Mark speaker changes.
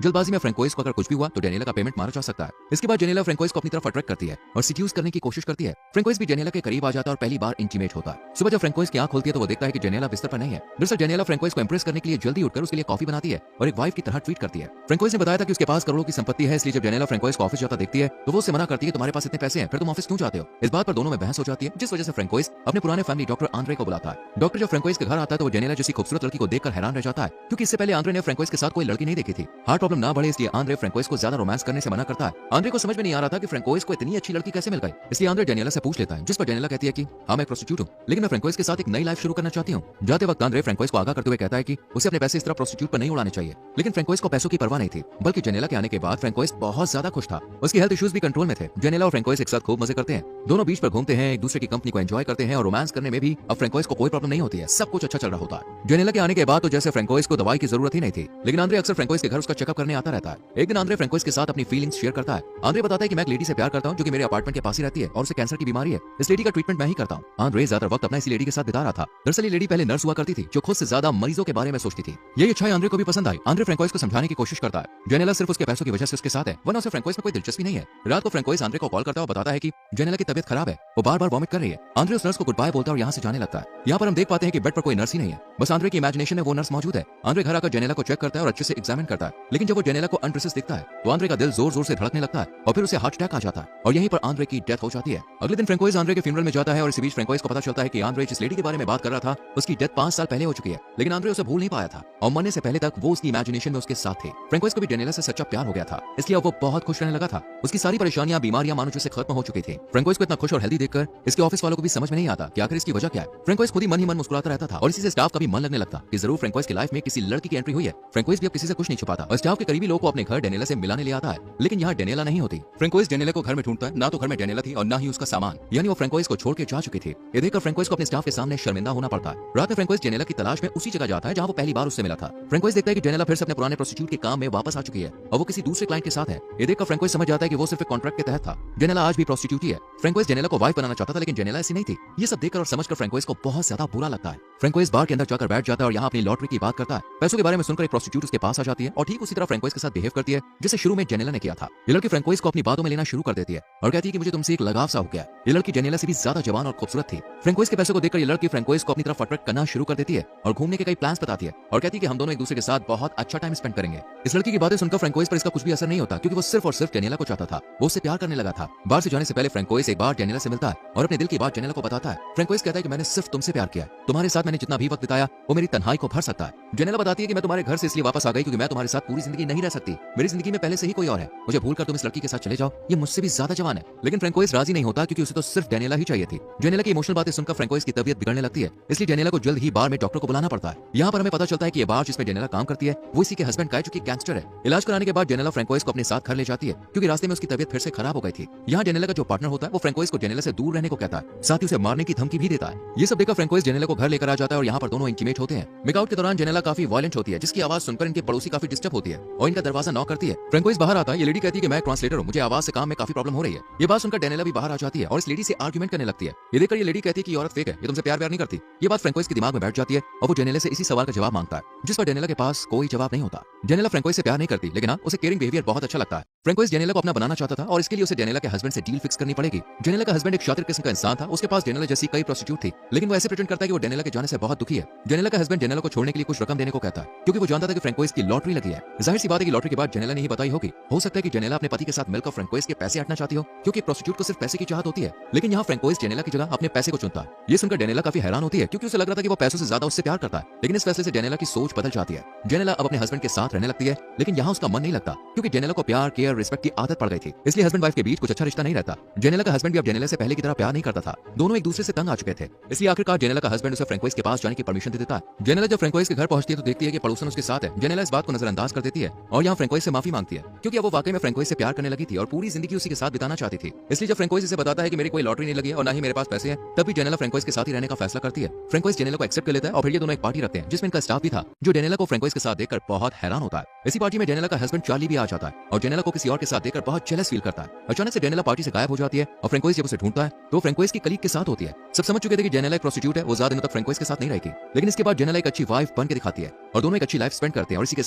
Speaker 1: जल्दबाजी में फ्रेंकोइस को अगर कुछ भी हुआ तो डेनियला का पेमेंट मारा जा सकता है। इसके बाद जेनेला फ्रेंकोइस को अपनी तरफ अट्रैक्ट करती है और सिड्यूस करने की कोशिश करती है। फ्रेंकोइस भी जेनेला के करीब आ जाता है और पहली बार इंटीमेट होता है। सुबह जब फ्रेंकोइस की आंख खुलती है तो वो देखता है कि जेनेला बिस्तर पर नहीं है। दरअसल जेनेला फ्रेंकोइस को इंप्रेस करने के लिए जल्दी उठकर उसके लिए कॉफी बनाती है और एक वाइफ की तरह ट्रीट करती है। फ्रेंकोइस ने बताया था कि उसके पास करोड़ों की संपत्ति है, इसलिए जब जेनेला फ्रेंकोइस को ऑफिस जाता देखती है तो वो उससे मना करती है, तुम्हारे पास इतने पैसे हैं फिर तुम ऑफिस क्यों जाते हो। इस बात पर दोनों में बहस हो जाती है, जिस वजह से फ्रेंकोइस अपने पुराने फैमिली डॉक्टर आंद्रे को बुलाता है। डॉक्टर जब फ्रेंकोइस के घर आता है तो वो जेनेला जैसी खूबसूरत लड़की को देखकर हैरान रह जाता है, क्योंकि इससे पहले आंद्रे ने फ्रेंकोइस के साथ कोई लड़की नहीं देखी थी। हार्ट प्रॉब्लम ना बढ़े इसलिए आंद्रे फ्रेंकोइस को ज्यादा रोमांस करने से मना करता है। आंद्रे को समझ में नहीं आ रहा था कि फ्रेंकोइस को इतनी अच्छी लड़की कैसे मिल गई, इसलिए आंद्रे जेनेला से पूछ लेता है, जिस पर जेनेला कहती है कि हाँ मैं प्रोस्टिट्यूट हूँ, लेकिन मैं फ्रेंकोइस के साथ एक नई लाइफ शुरू करना चाहती हूँ। जाते वक्त आंद्रे फ्रेंकोइस को आगाह करते हुए कहता है कि उसे अपने पैसे इस तरह प्रोस्टिट्यूट पर नहीं उड़ाने चाहिए, लेकिन फ्रेंकोइस को पैसों की परवाह नहीं थी, बल्कि जेनेला के आने के बाद फ्रेंकोइस बहुत ज्यादा खुश था। उसकी हेल्थ इश्यूज भी कंट्रोल में थे। जेनेला और फ्रेंकोइस एक साथ खूब मजे करते हैं, दोनों बीच पर घूमते हैं, एक दूसरे की कंपनी को एंजॉय करते हैं और रोमांस करने में भी अब फ्रेंकोइस को कोई प्रॉब्लम नहीं होती है, सब कुछ अच्छा चल रहा होता है। जेनेला के आने के बाद तो जैसे फ्रेंकोइस को दवाई की जरूरत ही नहीं थी, लेकिन आंद्रे अक्सर फ्रेंकोइस के घर उसका चेकअप करने आता रहता है। एक दिन आंद्रे फ्रेंकोइस के साथ अपनी फीलिंग्स शेयर करता है। आंद्रे बताता है कि मैं एक लेडी से प्यार करता हूँ जो कि मेरे अपार्टमेंट के पास ही रहती है और उसे कैंसर की बीमारी है, इस लेडी का ट्रीटमेंट मैं ही करता हूँ। आंद्रे ज्यादा वक्त अपना इसी लेडी के साथ बिता रहा था। दरअसल ये लेडी पहले नर्स हुआ करती थी जो खुद से ज्यादा मरीजों के बारे में सोचती थी। यही अच्छाई आंद्रे को भी पसंद आई। आंद्रे फ्रेंकोइस को समझाने की कोशिश करता है, जेनेला सिर्फ उसके पैसों की वजह से उसके साथ है, वरना उसे फ्रेंकोइस में कोई दिलचस्पी नहीं है। रात को फ्रेंकोइस आंद्रे को कॉल करता है और बताता है कि जेनेला की तबीयत खराब है, वो बार बार वॉमिट कर रही है। आंद्रे उस नर्स को गुड बाय बोलता है और यहाँ से जाने लगता है। यहाँ पर हम देख पाते हैं कि बेड पर कोई नर्स ही नहीं है, बस आंद्रे की इमेजिनेशन में वो नर्स मौजूद है। आंद्रे घर आकर जेनेला को चेक करता है और अच्छे से एग्जामिन करता है, लेकिन जब वो जेनेला को अनड्रेसेस दिखता है तो आंद्रे का दिल जोर जोर से धड़कने लगता है और फिर उसे हार्ट अटैक आ जाता है और यहीं पर आंद्रे की डेथ हो जाती है। अगले दिन फ्रेंकोइस आंद्रे के फ्यूनरल में जाता है और इसी बीच फ्रेंकोइस को पता चलता है कि आंद्रे जिस लेडी के बारे में बात कर रहा था उसकी डेथ 5 साल पहले हो चुकी है, लेकिन आंद्रे उसे भूल नहीं पाया था और मरने से पहले तक वो उसकी इमेजिनेशन में उसके साथ थे। फ्रेंकोइस को भी जेनेला से सच्चा प्यार हो गया था, इसलिए वो बहुत खुश रहने लगा था। उसकी सारी परेशानियां बीमारियां मानो से खत्म हो चुकी थी। फ्रेंकोइस को इतना खुश और हेल्दी देखकर इसके ऑफिस वालों को भी समझ में नहीं आता कि आखिर इसकी वजह क्या है। फ्रेंकोइस खुद ही मन मुस्कुराता रहता था और इसी से स्टाफ का भी मन लगने लगता कि जरूर फ्रेंकोइस की लाइफ में किसी लड़की की एंट्री हुई है। फ्रेंकोइस भी अब किसी से कुछ नहीं छुपाता और स्टाफ के करीबी लोगों को अपने घर डेनियला से मिलाने ले आता है, लेकिन यहाँ डेनियला नहीं होती। फ्रेंकोइस डेनियला को घर में ढूंढता है, ना तो घर में डेनियला थी और ना ही उसका सामान, यानी वो फ्रेंकोइस को छोड़ के जा चुकी थी। ये देखकर फ्रेंकोइस को अपने स्टाफ के सामने शर्मिंदा होना पड़ता है। रात में फ्रेंकोइस डेनियला की तलाश में उसी जगह जाता है जहाँ वो पहली बार उससे मिला था। फ्रेंकोइस देखता है कि डेनियला फिर से अपने पुराने प्रोस्टिट्यूट के काम में वापस आ चुकी है और वो किसी दूसरे क्लाइंट के साथ है। ये देखकर फ्रेंकोइस समझ जाता है कि वो सिर्फ कॉन्ट्रैक्ट के तहत था। डेनियला आज भी प्रोस्टिट्यूट ही है। फ्रेंकोइस डेनियला को वाइफ बनाना चाहता था, लेकिन डेनियला ऐसी नहीं थी। ये सब देखकर और समझकर फ्रेंकोइस को बहुत ज्यादा बुरा लगता है। फ्रेंकोइस बार के अंदर जाकर बैठ जाता है और यहाँ अपनी लॉटरी की बात करता है। पैसों के बारे में सुनकर एक प्रोस्टिट्यूट उसके पास आ जाती है और ठीक उसी तरह फ्रेंकोइस के साथ बिहेव करती है जैसे शुरू में जेनेला ने किया था। ये लड़की फ्रेंकोइस को अपनी बातों में लेना शुरू कर देती है और कहती है कि मुझे तुमसे एक लगाव सा हो गया। ये लड़की जेनेला से भी ज्यादा जवान और खूबसूरत थी। फ्रेंकोइस के पैसों को देखकर ये लड़की फ्रेंकोइस को अपनी तरफ अट्रैक्ट करना शुरू कर देती है और घूमने के कई प्लान्स बताती है और कहती है कि हम दोनों एक दूसरे के साथ बहुत अच्छा टाइम स्पेंड करेंगे। इस लड़की की बातें सुनकर फ्रेंकोइस पर इसका कुछ भी असर नहीं होता, क्योंकि वो सिर्फ और सिर्फ जेनेला को चाहता था। वो उससे प्यार करने लगा था। बाहर से जाने से पहले फ्रेंकोइस एक बार जेनेला से मिलता है और अपने दिल की बात जेनेला को बताता है। फ्रेंकोइस कहता है कि मैंने सिर्फ तुमसे प्यार किया, तुम्हारे साथ मैंने जितना भी वक्त बिताया वो मेरी तन्हाई को भर सकता है। जेनेला बताती है कि मैं तुम्हारे घर से इसलिए वापस आ गई क्योंकि मैं तुम्हारे साथ पूरी जिंदगी नहीं रह सकती। मेरी जिंदगी में पहले से ही कोई और है, मुझे भूलकर तुम इस लड़की के साथ चले जाओ, ये मुझसे भी ज्यादा जवान है। लेकिन फ्रेंकोइस राजी नहीं होता, क्योंकि उसे तो सिर्फ डेनियला ही चाहिए थी। जेनेला की इमोशनल बातें सुनकर फ्रेंकोइस की तबीयत बिगड़ने लगती है, इसलिए जेनेला को जल्द ही बार में डॉक्टर को बुलाना पड़ता है। यहाँ पर हमें पता चलता है कि ये बार जिसमें जेनेला काम करती है वो इसी के हस्बैंड का है, जो कि गैंगस्टर है। इलाज कराने के बाद जेनेला फ्रेंकोइस को अपने साथ घर ले जाती है, क्योंकि रास्ते में उसकी तबीयत फिर से खराब हो गई थी। यहाँ जेनेला का जो पार्टनर होता है वो फ्रेंकोइस को जेनेला से दूर रहने को कहता है, साथ ही उसे मारने की धमकी भी देता है। ये सब देखकर फ्रेंकोइस जेनेला को घर लेकर आ जाता है और यहाँ पर दोनों इंटीमेट होते हैं। मेकआउट के दौरान जेनेला काफी वायलेंट होती है, जिसकी आवाज सुनकर इनके पड़ोसी काफी डिस्टर्ब होती है और इनका दरवाजा नॉक करती है। फ्रेंकोइस बाहर आता है। ये लेडी कहती है कि मैं ट्रांसलेटर हूँ, मुझे आवाज से काम में काफी प्रॉब्लम हो रही है। ये बात सुनकर डेनियला भी बाहर आ जाती है और इस लेडी से आर्गुमेंट करने लगती है। ये देखकर ये लेडी कहती है कि ये औरत फेक है, ये तुमसे प्यार नहीं करती। ये बात फ्रेंकोइस के दिमाग में बैठ जाती है और वो जेनेला से इसी सवाल का जवाब मांगता है, जिस पर डेनियला के पास कोई जवाब नहीं होता। जेनेला फ्रेंकोइस से प्यार नहीं करती, लेकिन हाँ, उसे केयरिंग बिहेवियर बहुत अच्छा लगता है। फ्रेंकोइस जेनेला को अपना बनाना चाहता था और इसके लिए उसे जेनेला के हस्बैंड से डील फिक्स करनी पड़ेगी। जेनेला का हस्बैंड एक शातिर किस्म का इंसान था, उसके पास जेनेला जैसी कई प्रोस्टिट्यूट थी, लेकिन वो ऐसे प्रिटेंड करता है कि वो जेनेला के जाने से बहुत दुखी है। जेनेला का हस्बैंड जेनेला को छोड़ने के लिए कुछ रकम देने को कहता है, क्योंकि वो जानता था कि फ्रेंकोइस की लॉटरी लगी है। जाहिर सी बात है कि लॉटरी के बाद जेनेला ने ही बताई होगी। हो सकता है कि जेनेला अपने पति के साथ मिलकर फ्रेंकोइस के पैसे हटना चाहती हो, क्योंकि प्रोस्टिट्यूट को सिर्फ पैसे की चाहत होती है। लेकिन यहाँ फ्रेंकोइस जेनेला की जगह अपने पैसे को चुनता है। ये सुनकर जेनेला काफी हैरान होती है, क्योंकि उसे लग रहा था कि वो पैसों से ज्यादा उससे प्यार करता है। लेकिन इस फैसले से जेनेला की सोच बदल जाती है। जेनेला अब अपने हस्बैंड के साथ रहने लगती है, लेकिन यहाँ उसका मन नहीं लगता, क्योंकि जेनेला को प्यार, केयर, रिस्पेक्ट की आदत पड़ गई थी। इसलिए हस्बैंड वाइफ के बीच कुछ अच्छा रिश्ता नहीं रहता। जेनेला का हस्बैंड भी अब जेनेला से पहले की तरह प्यार नहीं करता था। दोनों एक दूसरे से तंग आ चुके थे। इसलिए आखिरकार जेनेला का हस्बैंड उसे फ्रेंकोइस के पास जाने की परमिशन दे देता है। जेनेला जब फ्रेंकोइस के घर पहुंचती है तो देखती है कि पड़ोसन उसके साथ है। जेनेला इस बात को नजरअंदाज कर देती है और यहाँ फ्रेंकोइस से माफी मांगती है, क्योंकि अब वो वाकई में फ्रेंकोइस से प्यार करने लगी थी और पूरी जिंदगी उसी के साथ बिताना चाहती थी। इसलिए जब फ्रेंकोइस इसे बताता है कि मेरी कोई लॉटरी नहीं लगी है और ना ही मेरे पास पैसे हैं, तब भी जेनेला फ्रेंकोइस के साथ ही रहने का फैसला करती है। फ्रेंकोइस जेनेला को एक्सेप्ट कर लेता है और फिर ये दोनों एक पार्टी रखते हैं, जिसमें इनका स्टाफ भी था, जो जेनेला को फ्रेंकोइस के साथ देखकर बहुत हैरान होता है। इसी पार्टी में जेनेला का हस्बैंड चार्ली भी आ जाता है और जेनेला को किसी और के साथ देखकर बहुत जेलस फील करता है। अचानक से जेनेला पार्टी से गायब हो जाती है और फ्रेंकोइस जब उसे ढूंढता है तो फ्रेंकोइस की कलीग के साथ होती है। सब समझ चुके थे कि जेनेला एक प्रोस्टिट्यूट है, वो ज्यादा दिनों तक फ्रेंकोइस के साथ नहीं रहेगी, लेकिन इसके बाद जेनेला एक अच्छी वाइफ बन के दिखाती है और दोनों एक अच्छी लाइफ स्पेंड करते हैं और इसी के